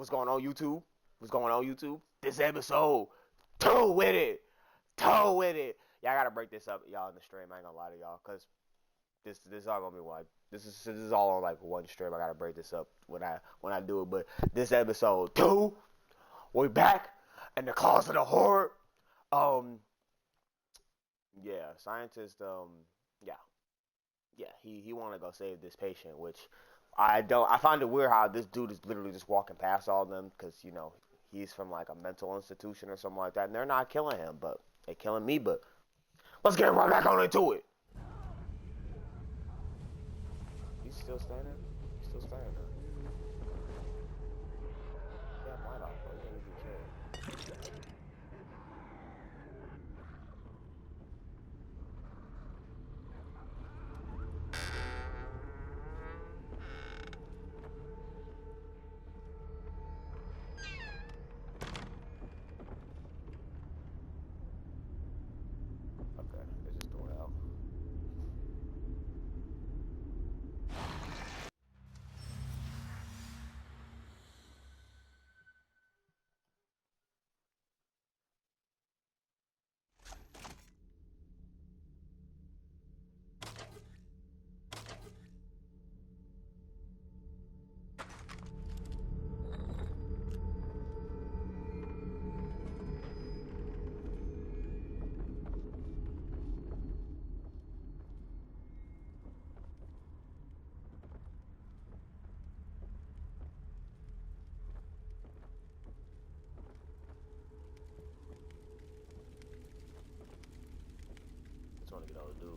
What's going on, YouTube? What's going on, YouTube? This episode, toe with it, toe with it. Yeah, I gotta break this up, y'all, in the stream. I ain't gonna lie to y'all, cause this all gonna be one. This is all on like one stream. I gotta break this up when I do it. But this episode two, we're back, and the cause of the horror. Um, yeah, scientist. Yeah, yeah. He wanna go save this patient, which I don't. I find it weird how this dude is literally just walking past all of them because he's from like a mental institution or something like that, and they're not killing him, but they're killing me. But let's get right back on into it. He's still standing. He's still standing there. Yeah, why not? Bro, you gotta be chill. Okay, it's just going out. Just want to get all the dude.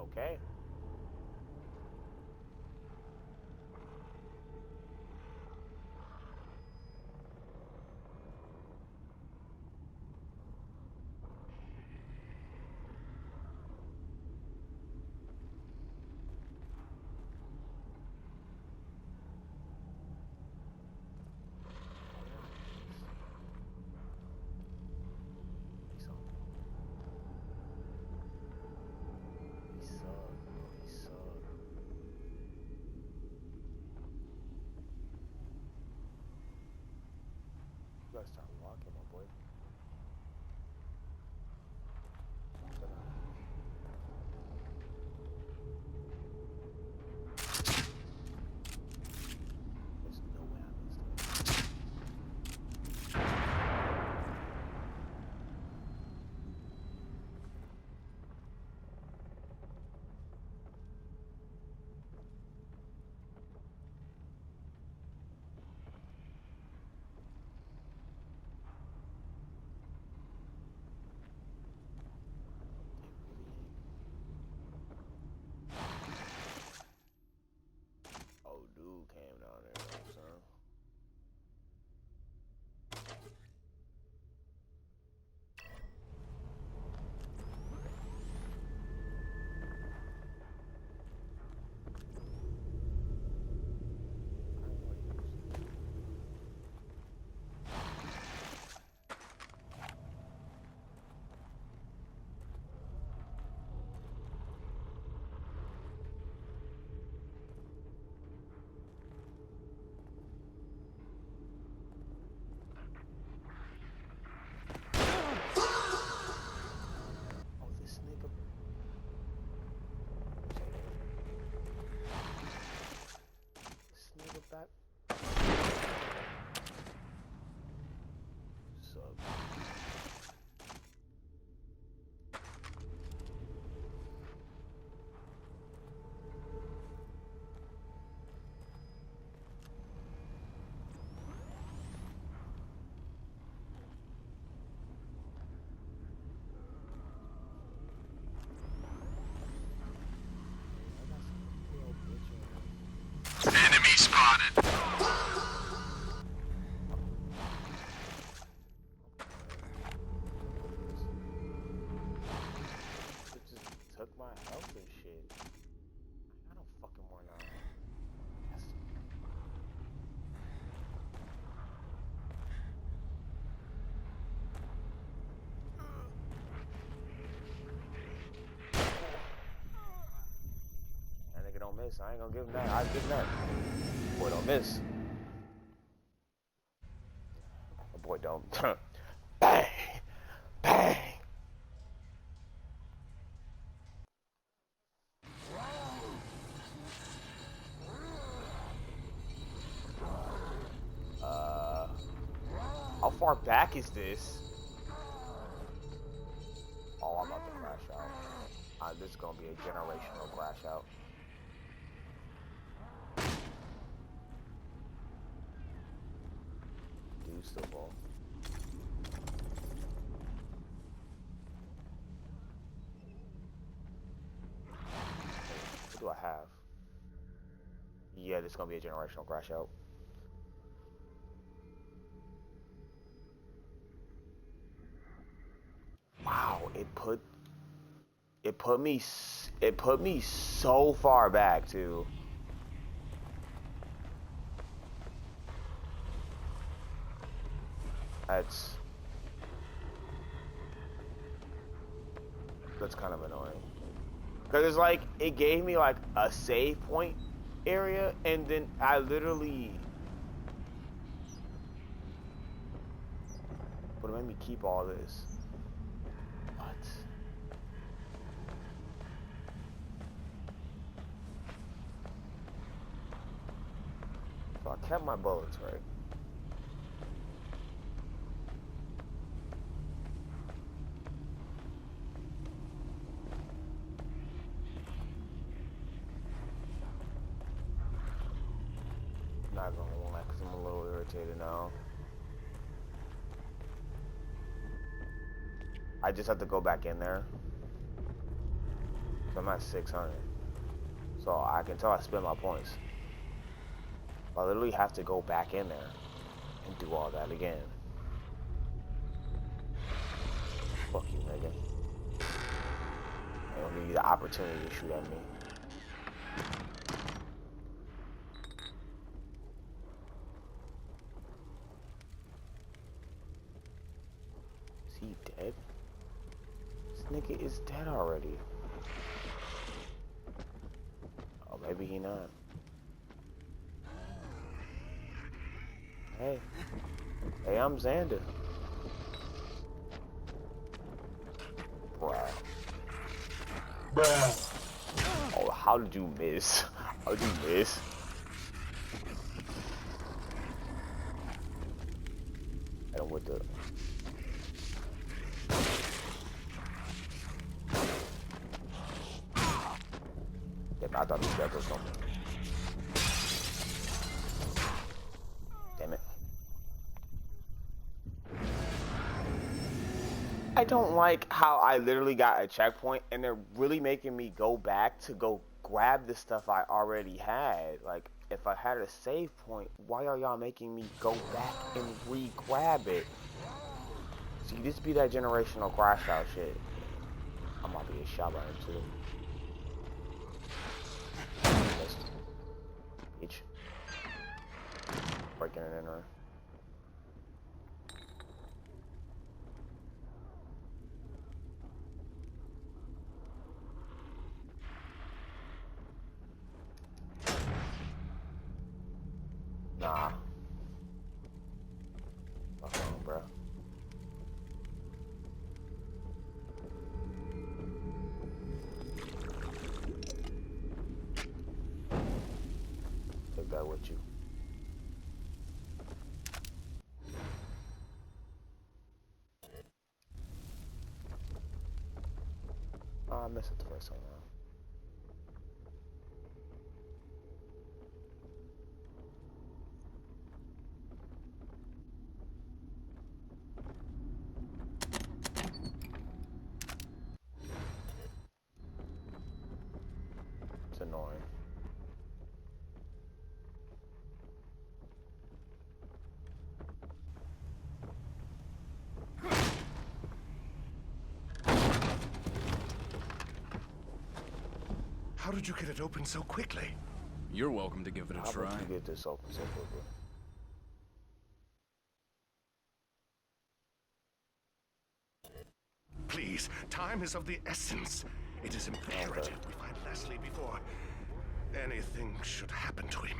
Okay. He suck. He suck, bro. He suck. You gotta start walking, my boy. There's no way I missed it. miss. I ain't gonna give him that. I'll give him that. Boy, don't miss. Oh, boy, don't. Bang! Bang! How far back is this? Oh, I'm about to crash out. This is gonna be a generational crash out. Dude, still ball. What do I have? Yeah, this is gonna be a generational crash out. Wow, it put me so far back too. That's kind of annoying. Cause it's like it gave me like a save point area, and then I literally, but it made me keep all this. What? So I kept my bullets, right? Not gonna lie, cause I'm a little irritated now. I just have to go back in there. So I'm at 600. So I can tell I spent my points. I literally have to go back in there and do all that again. Fuck you, nigga. I don't give you the opportunity to shoot at me. Is he dead? This nigga is dead already. Oh, maybe he not. Hey. Hey, I'm Xander. Bruh. Oh, how did you miss? How did you miss? And with the... Damn, I thought this guy was something. Damn it. I don't like how I literally got a checkpoint and they're really making me go back to go grab the stuff I already had. Like, if I had a save point, why are y'all making me go back and re-grab it? See, this be that generational crash out shit. I'm about to get shot by him too. Bitch. Breaking it in her. Nah. Fuck on, bro. Take that with you. Oh, I messed up the first one now. It's annoying. How did you get it open so quickly? You're welcome to give it a How try. about you get this open so quickly? Please, time is of the essence. It is imperative we find Leslie before... anything should happen to him.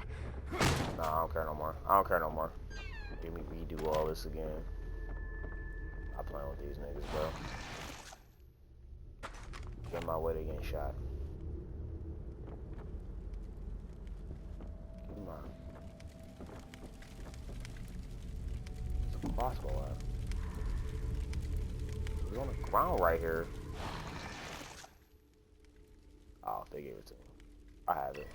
Nah, I don't care no more. I don't care no more. Give me redo all this again. I'm playing with these niggas, bro. Get in my way to getting shot. Keep in mind. There's a crossbow at. He's on the ground right here. Oh, they gave it to me. I have it.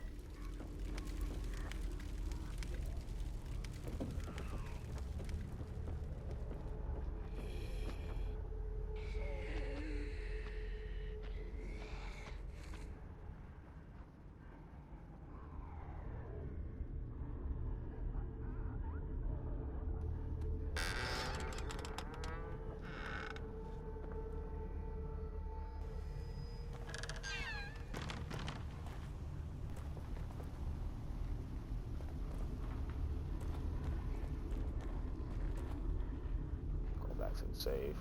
Go back to the save.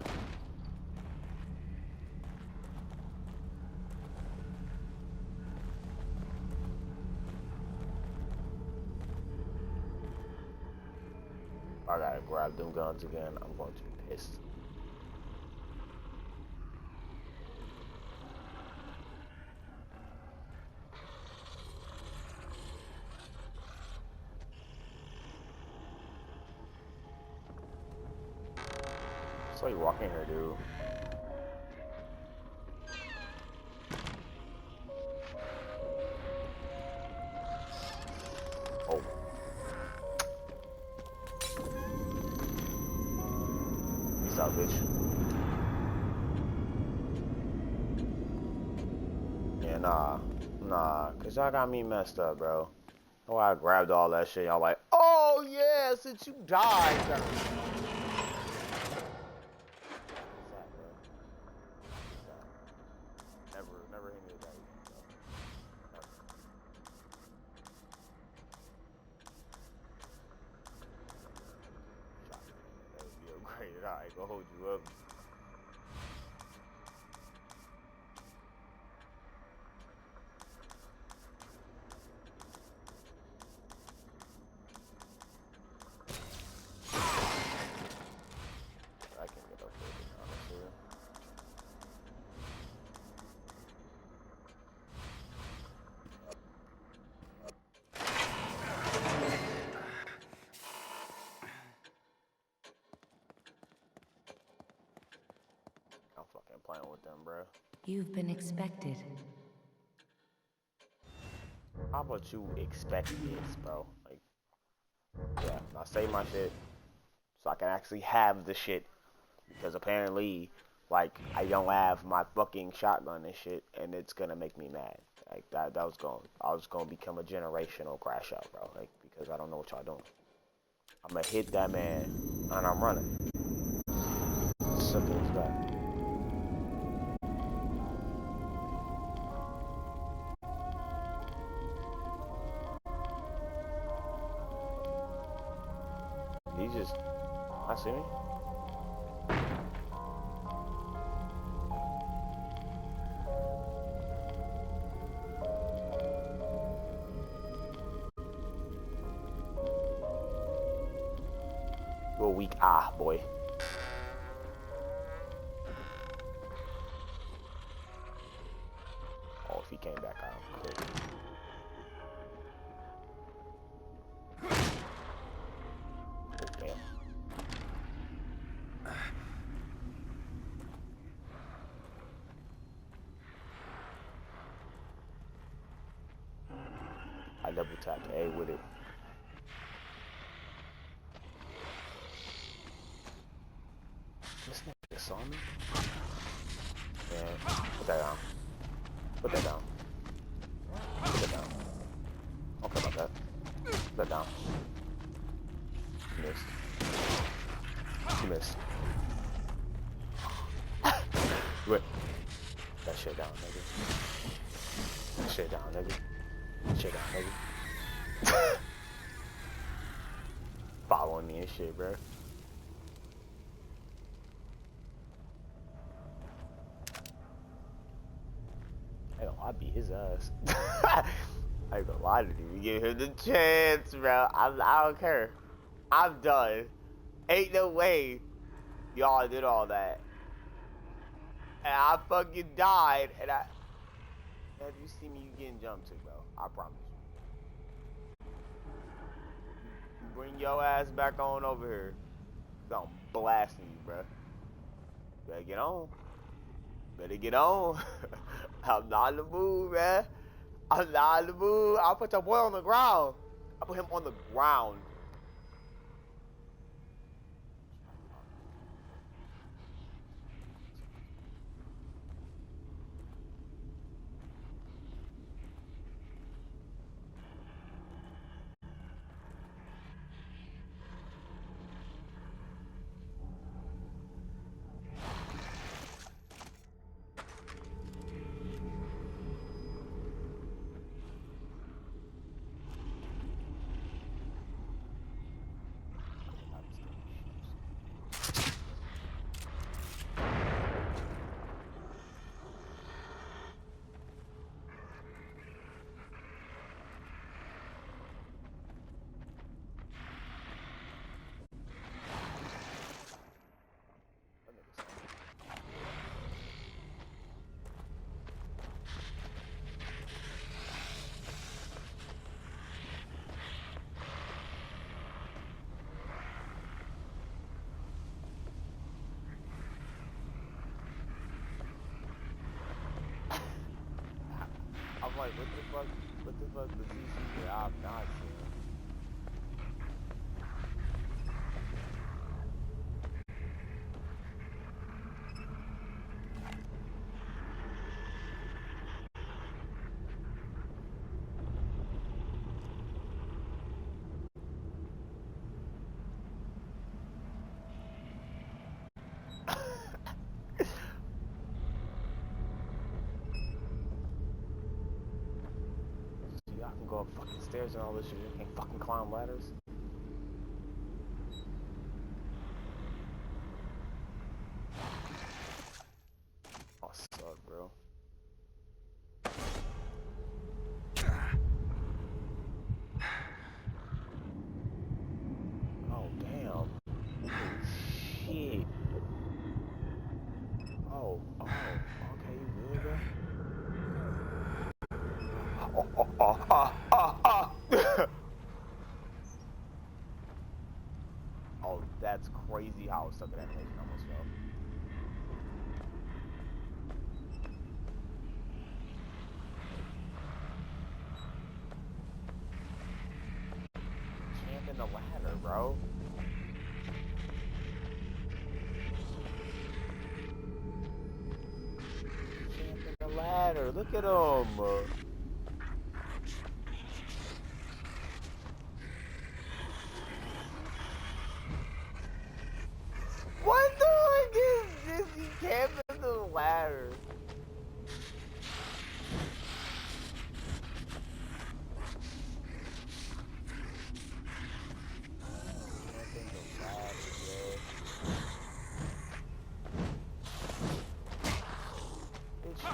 I gotta grab them guns again. I'm going to be pissed. So you walk in here, dude. Oh. Peace out, bitch. Yeah, nah, cause y'all got me messed up, bro. Oh, I grabbed all that shit. Y'all like, oh yeah, since you died. What's that, bro? What's that? Never hit me with that again, bro. Never. Shotgun. That would be upgraded. Alright, go hold you up. I can get up there, honestly. I'm fucking playing with them, bro. You've been expected. How about you expect this, bro? Like, yeah, now save my shit so I can actually have the shit. Because apparently, like, I don't have my fucking shotgun and shit, and it's gonna make me mad. Like, I was gonna become a generational crash out, bro. Like, because I don't know what y'all doing. I'm gonna hit that man, and I'm running. Simple as that. He just, I see me. You a weak boy. Oh, if he came back out, quick. Oh, damn. I double tapped A with it. This nigga saw me? Yeah, put that down. Put that down. Put that down. Don't care about that. Put that down. You missed. You missed. Wait. That shit down, nigga. That shit down, nigga. That shit down, nigga. Following me and shit, bro. Hell, I beat his ass. I ain't gonna lie to you. Give him the chance, bro. I don't care. I'm done. Ain't no way y'all did all that. And I fucking died. And if you see me, you getting jumped to, bro. I promise you. Bring your ass back on over here. I'm blasting you, bro. Better get on. Better get on. I'm not in the mood, man. I'm not in the mood. I'll put your boy on the ground. I'll put him on the ground. I'm like, what the fuck? What the fuck does he see that I'm not seeing? Y'all can go up fucking stairs and all this shit. You can't fucking climb ladders. Oh, suck, bro. Oh, damn. Oh, shit. Okay, you good, bro? Oh, that's crazy how stuck in animation almost fell. Camping the ladder, bro. Camping the ladder. Look at him. What the heck is this? He camping the ladder. Camping the ladder, bro. Bitch.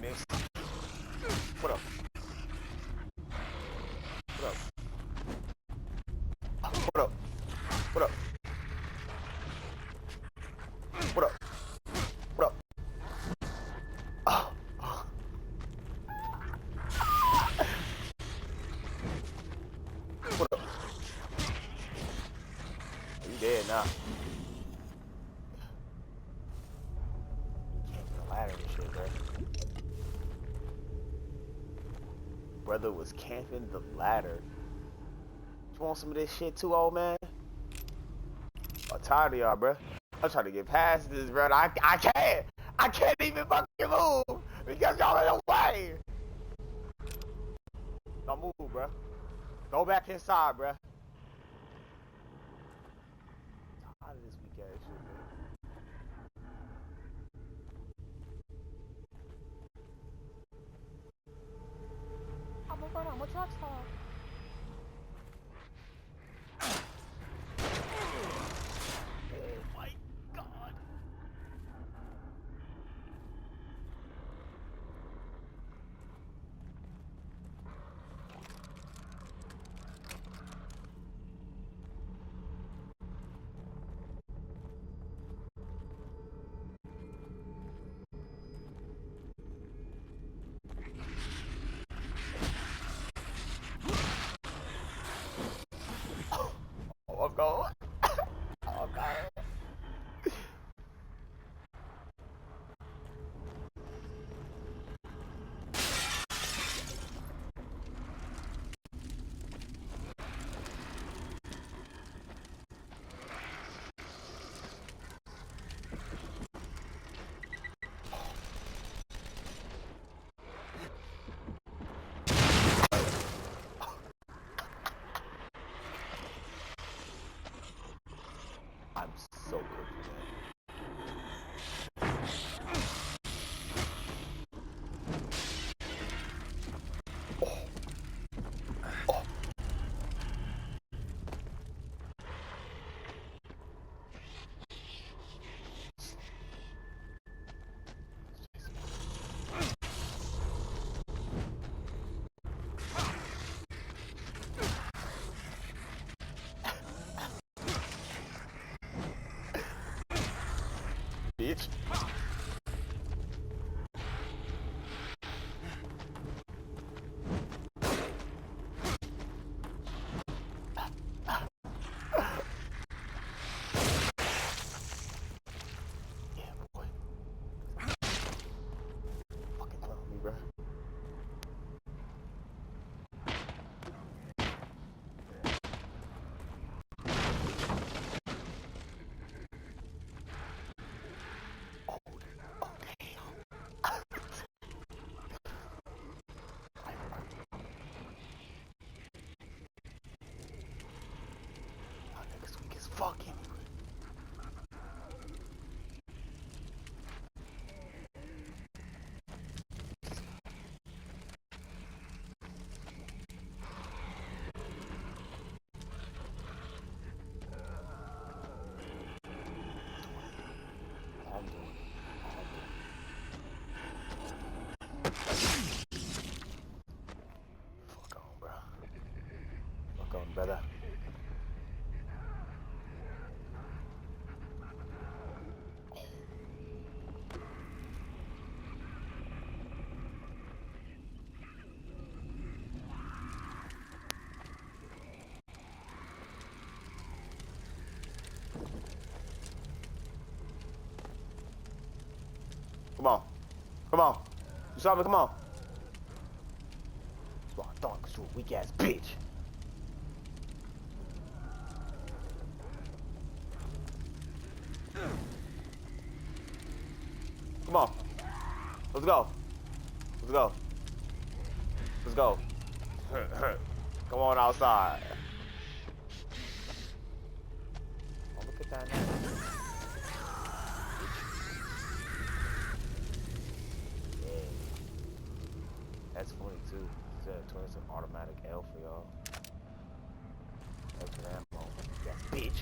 Miss. What up? What up? What up? What up? What up? What up? Oh. What up? You dead now. Camping the ladder and shit, bro. Brother was camping the ladder. You want some of this shit too, old man? I'm tired of y'all, bro. I'm trying to get past this, bro. I can't. I can't even fucking move because y'all in the way. Don't move, bro. Go back inside, bro. I'm tired of this weak ass shit, bro. I'm a rockstar. bitch. Yeah, boy. Fucking clown me, bro. Fucking fuck on, bro. Fuck on, brother. Come on. Come on. You saw me? Come on. That's what I thought, because you're a weak ass bitch. Come on. Let's go. Let's go. Let's go. Come on outside. Oh, look at that now. Yeah. That's funny too. It's an automatic L for y'all. Extra ammo. Yes, bitch.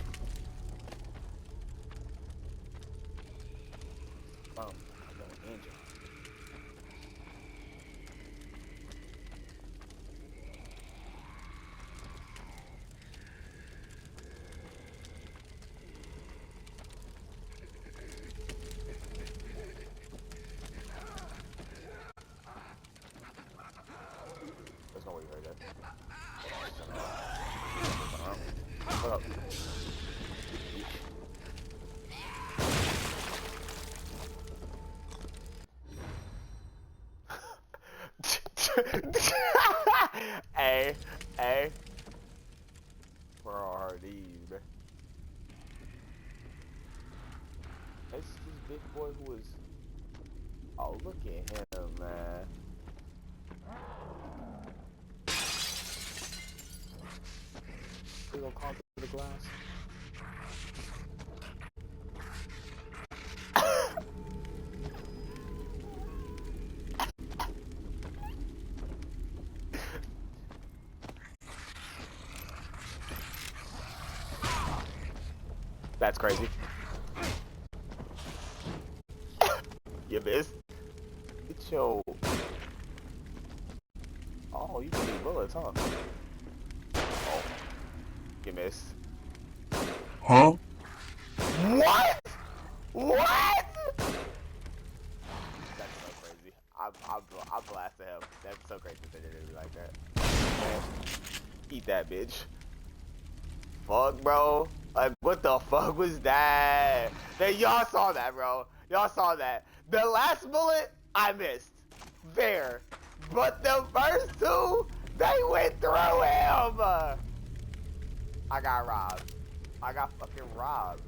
Boom. I'm going engine. There's no way you heard that. Hold up. Hey, hey. Where are these, bro? It's this big boy who is. Oh, look at him, man. We gonna call through the glass. That's crazy. You missed. Get your. Oh, you can do bullets, huh? Oh, you missed. Huh? What? What? That's so crazy. I'll blast the hell. That's so crazy that they did it like that. Man, eat that bitch. Fuck, bro. Like, what the fuck was that? Y'all saw that, bro. Y'all saw that. The last bullet, I missed. Fair. But the first two, they went through him. I got robbed. I got fucking robbed.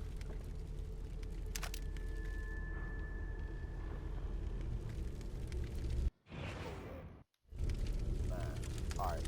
Man, alright.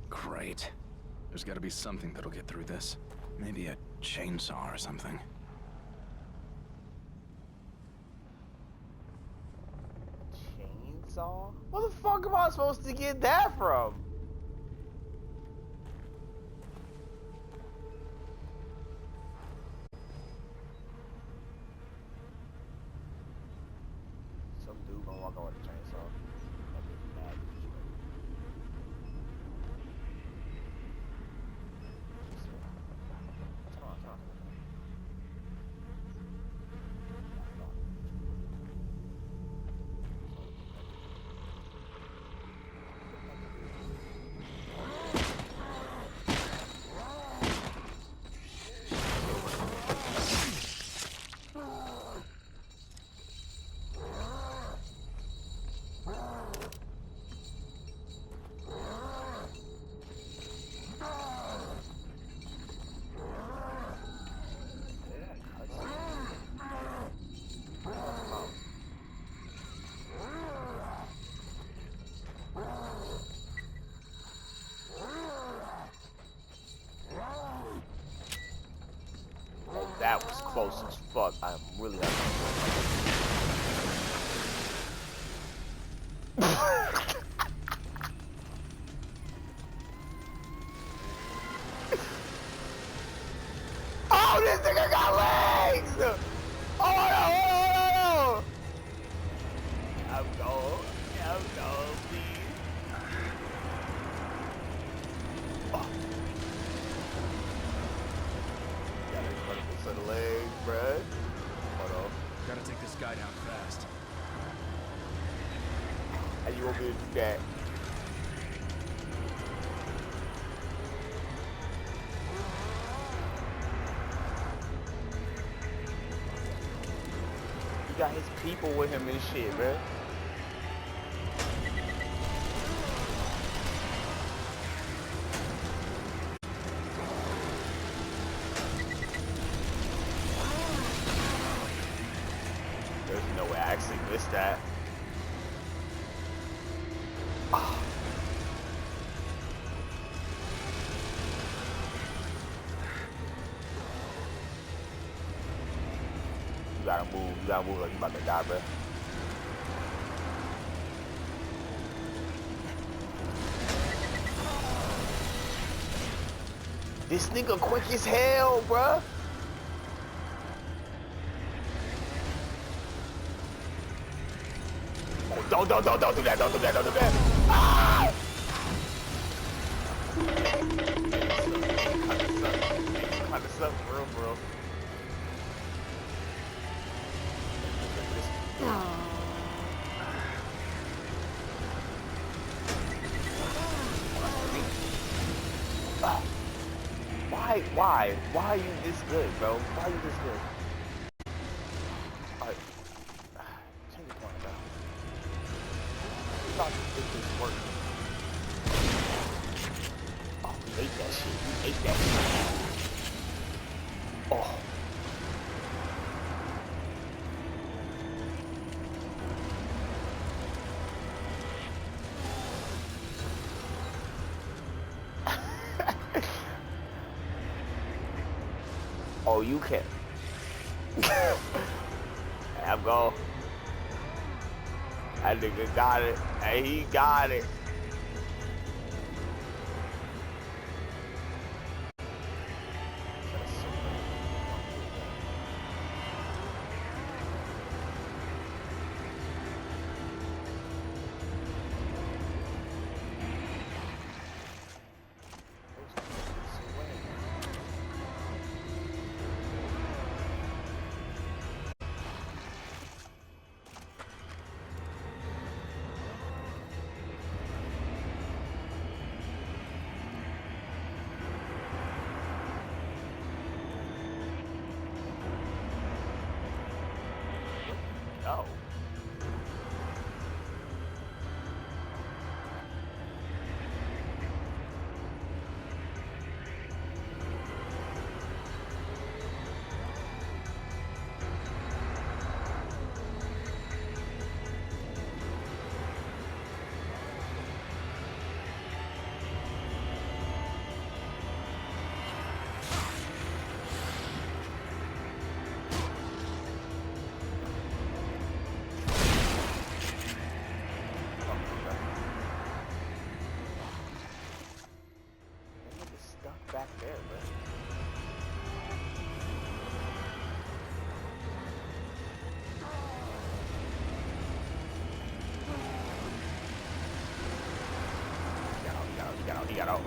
Great. There's gotta be something that'll get through this. Maybe a chainsaw or something. Chainsaw? Where the fuck am I supposed to get that from? walk out with a chainsaw. That bitch mad disrespectful. Turn on. That was close as fuck. I'm really happy. Oh, this nigga got legs! Oh, no. I'm going, please. Oh. Got a incredible set of legs, bruh. Hold on. Gotta take this guy down fast. How you want me to do that? He got his people with him and shit, bruh. There's no way I actually missed that. Oh. You gotta move like you about to die, bro. This nigga quick as hell, bruh. Oh, don't do that, don't do that. Ah! Kinda suck, for real. Why are you this good, bro? Why are you this good? Alright. Change the point, bro. We thought this worked. Oh, we ate that shit. Oh. Oh, you can. I'm going. That nigga got it. Hey, he got it. Oh. Back there, bro. got out.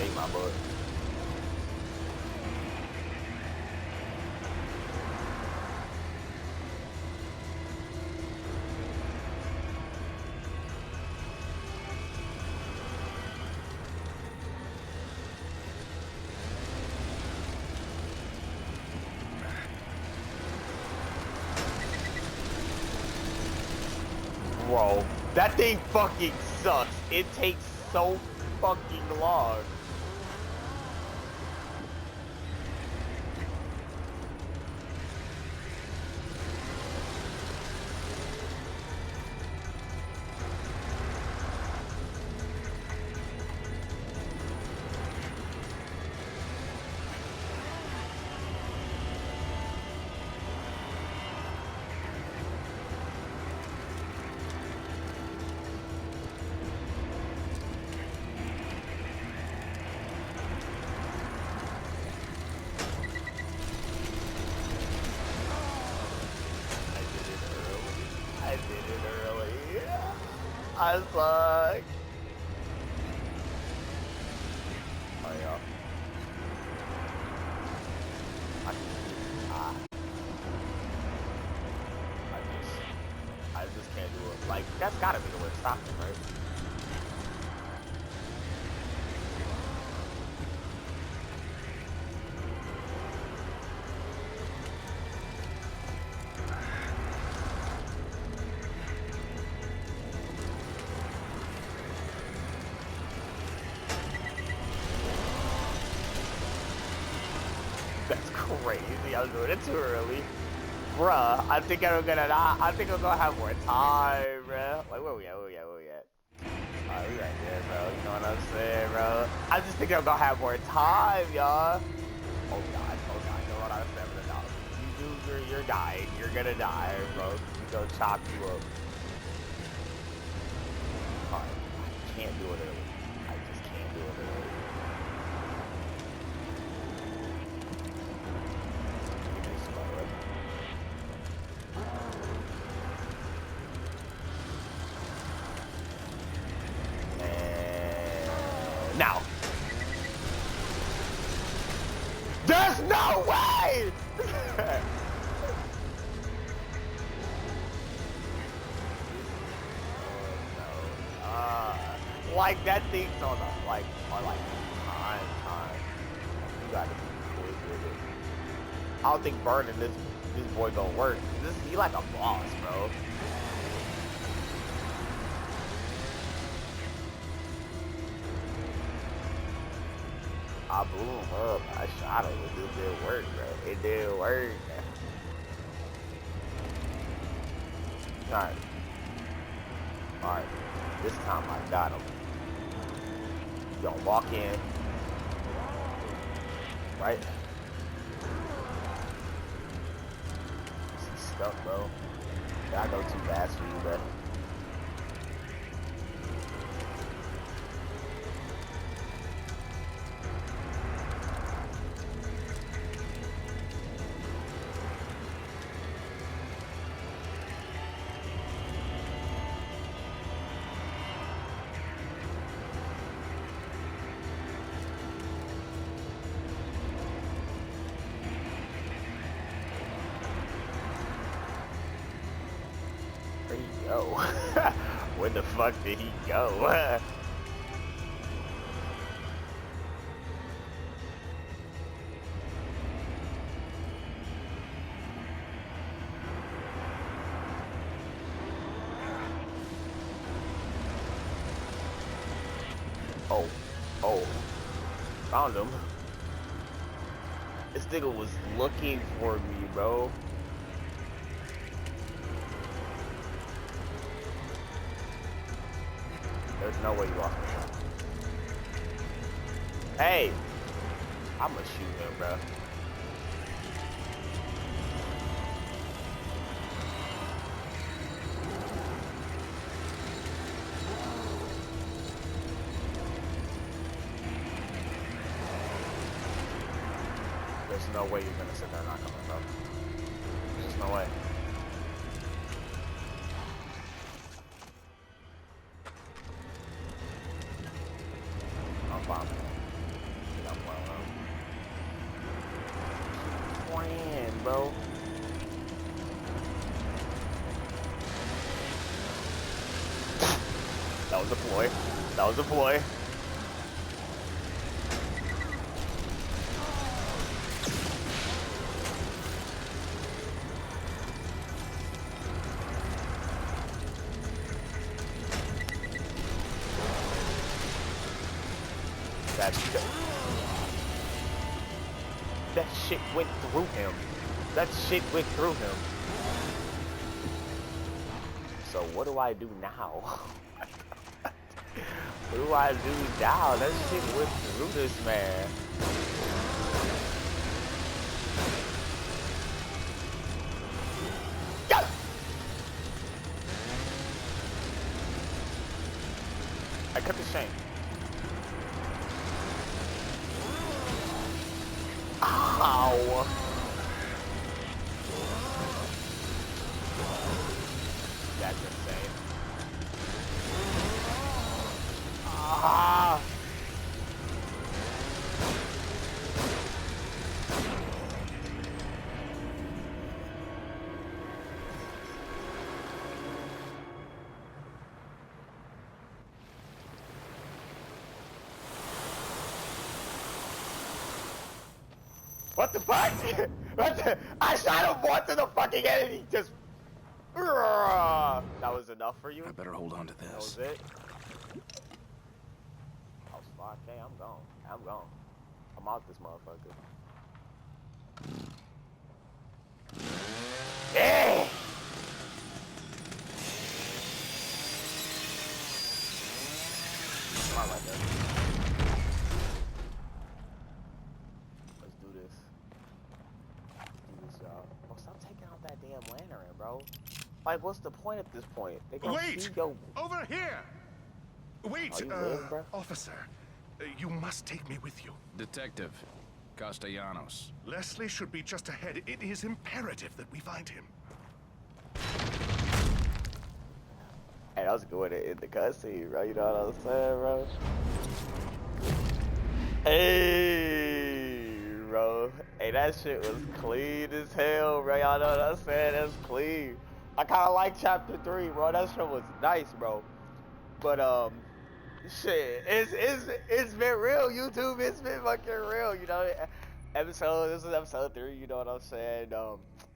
Ain't my butt. Bro, that thing fucking sucks. It takes so fucking long. I did it early. I suck. Oh yeah. I just can't do it. Like, that's gotta be the way to stop him, right? That's crazy. I was doing it too early. Bruh, I think I'm gonna have more time, bruh. Like, where we at? Oh, we right there, bro. You know what I'm saying, bro? I just think I'm gonna have more time, y'all. Oh god, you know what I'm saying? You're dying. You're gonna die, bro. He's gonna chop you up. Alright, I can't do it early. I just can't do it early. Now, there's no way. Like that thing's on the like time. You gotta be quick with it. I don't think burning this boy gonna work. He like a boss, bro. I blew him up. I shot him. It didn't work, bro. It didn't work. Alright. This time I got him. You gonna walk in. Right? This is stuck, bro. I go too fast for you, bro. Where'd he go? Where the fuck did he go? Oh, found him. This nigga was looking for me, bro. There's no way you lost me. Hey! I'ma shoot him, bro. There's no way you're gonna sit there and not come in, bro. There's no way. I'm fine, man. I'm playing, bro. That was a ploy. That was a ploy. That shit went through him. That shit went through him. So what do I do now? What do I do now? That shit went through this man. I cut the chain. Ow! That's insane. Ah! What the fuck? What the? I shot him once in the fucking head and he just... That was enough for you? I better hold on to this. That was it? I was 5K, I'm gone. I'm gone. I'm out this motherfucker. Yeah! Come on, right there. Let's do this. Y'all. Bro, stop taking out that damn lantern, bro. Like, what's the point at this point? They gonna Wait! see your... Over here! Wait, Oh, you live, bro? officer. You must take me with you. Detective Castellanos. Leslie should be just ahead. It is imperative that we find him. Hey, that was good in the cutscene, bro. You know what I'm saying, bro? Hey, bro. Hey, that shit was clean as hell, bro. Y'all know what I'm saying? That's clean. I kind of like Chapter 3, bro. That shit was nice, bro. But, shit, it's been real, YouTube. It's been fucking real, you know? This is episode 3, you know what I'm saying?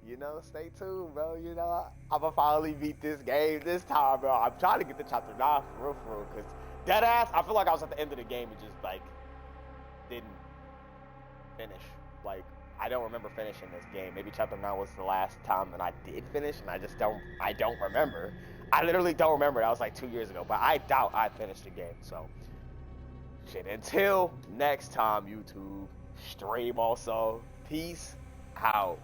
You know, stay tuned, bro. You know, I'ma finally beat this game this time, bro. I'm trying to get to Chapter 9 for real, because deadass, I feel like I was at the end of the game and just, like, didn't finish. Like, I don't remember finishing this game. Maybe Chapter 9 was the last time that I did finish, and I don't remember. I literally don't remember. That was like 2 years ago, but I doubt I finished the game, so. Shit, until next time, YouTube. Stream also. Peace out.